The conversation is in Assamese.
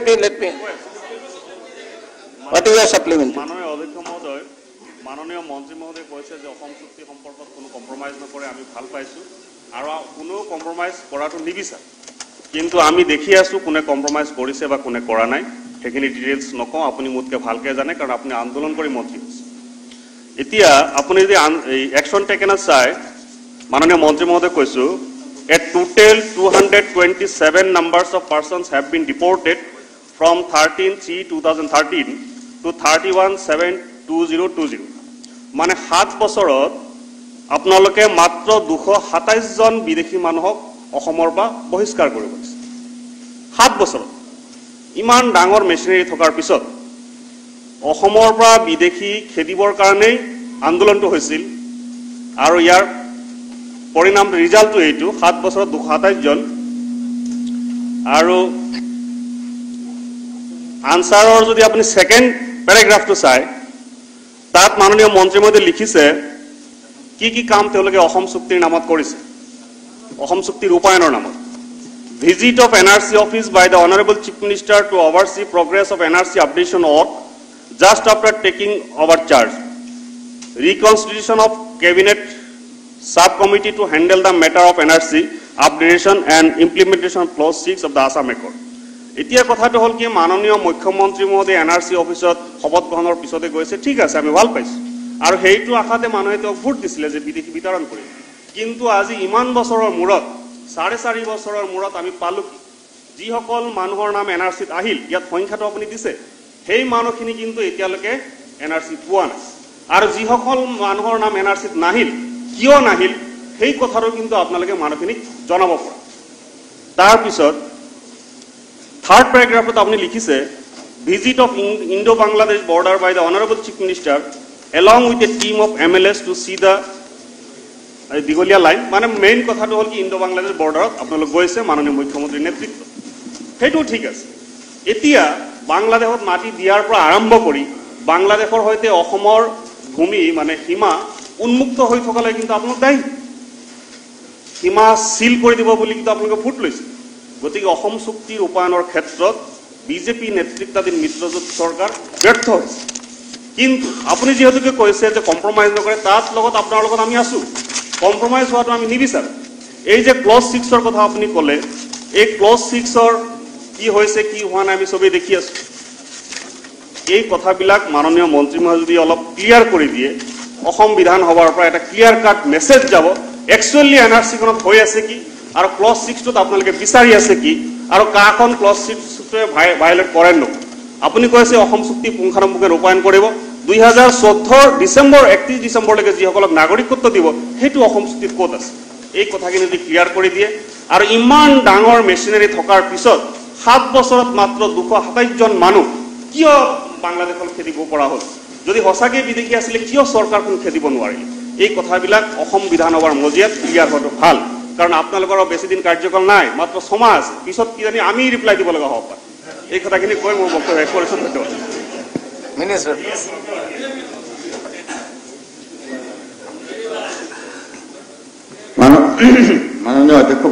let me. What is your supplement? माननीय अध्यक्ष महोदय, माननीय मंत्री महोदय কৈছে যে অসম চুক্তি সম্পৰ্কত কোনো কম্প্ৰমাইজ নকৰে আমি ভাল পাইছো আৰু কোনো কম্প্ৰমাইজ কৰাটো নিবিচাৰে কিন্তু আমি দেখি আছো কোনে কম্প্ৰমাইজ কৰিছে বা কোনে কৰা নাই সেইখিনি ডিটেইলছ নকওঁ আপুনি মোতকে ভালকে জানে কাৰণ আপুনি আন্দোলন কৰি মন্ত্ৰী হৈছে এতিয়া আপুনি যদি একশন টেকেন চাই মাননীয় মন্ত্ৰী মহোদয় কৈছো a total 227 numbers of persons have been deported from 13/3/2013 to 31/7/2020 মানে 7 বছৰত আপোনালোকে মাত্ৰ 227 জন বিদেশী মানুহক অসমৰ বা বহিষ্কাৰ কৰিব পাৰিছে 7 বছৰত ইমান ডাঙৰ মেচিনাৰী থকাৰ পিছত অসমৰ পৰা বিদেশী খেদিবৰ কাৰণে আন্দোলনটো হৈছিল আৰু ইয়াৰ পৰিণাম ৰিজাল্টটো এইটো 7 বছৰত 227 জন আৰু আনসাৰৰ যদি আপুনি সেকেন্ড প্যাৰাগ্ৰাফটো চাই তাত মাননীয় মন্ত্ৰী মহোদয় লিখিছে কি কাম তেওঁলোকে অসম চুক্তিৰ নামত কৰিছে অসম চুক্তিৰ ৰূপায়নৰ নামত visit of NRC office by the honorable chief minister to oversee progress of NRC updation work just after taking over charge reconstitution of cabinet subcommittee to handle the matter of NRC updation and implementation of clause 6 of the Assam Accord এতিয়া কথাটো হল কি মাননীয় মুখ্যমন্ত্ৰী মহোদয় NRC অফিসত শপত গ্ৰহণৰ পিছতে গৈছে ঠিক আছে আমি ভাল পাইছো আৰু হেইটো আখাতে মানুহে তো ভোট দিছিলে যে বিদেশী বিতৰণ কৰি কিন্তু আজি ইমান বছৰৰ মূৰত 4.5 বছৰৰ মূৰত আমি পালো কি যি সকল মানুহৰ নাম NRCত আহিল ইয়াত সংখ্যাটো আপুনি দিছে সেই মানুহখিনি কিন্তু এতিয়ালৈকে NRC পোৱা নাই আৰু যি সকল মানুহৰ নাম NRCত নাহিল কিয় নাহিল সেই কথাটো কিন্তু আপোনালোকে মানুহখিনিক জনাব পৰা তাৰ পিছত Third paragraph of the likhise visit of Indo-Bangladesh border by the Honorable Chief Minister along with a team of MLS to see the Digolia line. Mane main kotha to hol ki Indo-Bangladesh border apnalok goise manoniyo mukhyamantri netritto. Hetu thik ase. Etia Bangladeshot mati diar pora arambho kori Bangladeshor hoite Ohomor bhumi mane hima unmukto hoi thokale kintu apnalok dai. Hima seal kori dibo boli kintu apnaloke phut loise. গতিকে অসম চুক্তিৰ ৰূপায়নৰ ক্ষেত্ৰত বিজেপি নেতৃত্বাধীন মিত্ৰজোঁট চৰকাৰ ব্যৰ্থ হৈছে কিন্তু আপুনি যেহেতুকে কৈছে যে কম্প্ৰমাইজ নকৰে তাত লগত আপোনাৰ লগত আমি আছো কম্প্ৰমাইজ হোৱাটো আমি নিবিচাৰো এই যে ক্লজ 6 ৰ কথা আপুনি ক'লে এই ক্লজ 6 ৰ কি হৈছে কি হোৱা নাই আমি সবে দেখি আছো এই কথাবিলাক মাননীয় মন্ত্ৰী মহোদয় যদি অলপ ক্লিয়াৰ কৰি দিয়ে অসম বিধান সভাৰ পৰা এটা ক্লিয়াৰ কাট মেছেজ যাব একচুয়ালি এনআৰসি খনত হৈ আছে কি আৰু ক্লজ 6 টোত আপোনালোকে বিচাৰি আছে কি আৰু কাখন ক্লজ 6 টোৱে ভায়োলেট কৰে ন আপুনি কৈছে অসম চুক্তি পুংখানুপুংখে ৰূপায়ন কৰিব 2014 ডিসেম্বৰ 31 ডিসেম্বৰলৈকে যি সকলক নাগৰিকত্ব দিব হেতু অসম চুক্তিত ক'ত আছে এই কথাখিনি যদি ক্লিয়াৰ কৰি দিয়ে আৰু ইমান ডাঙৰ মেচিনাৰী থকাৰ পিছত 7 বছৰত মাত্ৰ 227 জন মানুহ কিয় বাংলাদেশৰ খেদিব পৰা হ'ল যদি হসাকে বিদেশী আছিল কিয় চৰকাৰখন খেদিব নোৱাৰিল এই কথাবিলাক অসম বিধানসভাৰ মজিয়াত ক্লিয়াৰ হটো ভাল কাৰণ আপোনালোকৰ বেছি দিন কাৰ্যকাল নাই মাত্ৰ সমাজ পিছত কি জানি আমি ৰিপ্লাই দিব লগা হ'ব এই কথাখিনি কৈ মোৰ বক্তব্য শেষ কৰিছো ধন্যবাদ মিনিষ্টাৰ মাননীয় অধ্যক্ষ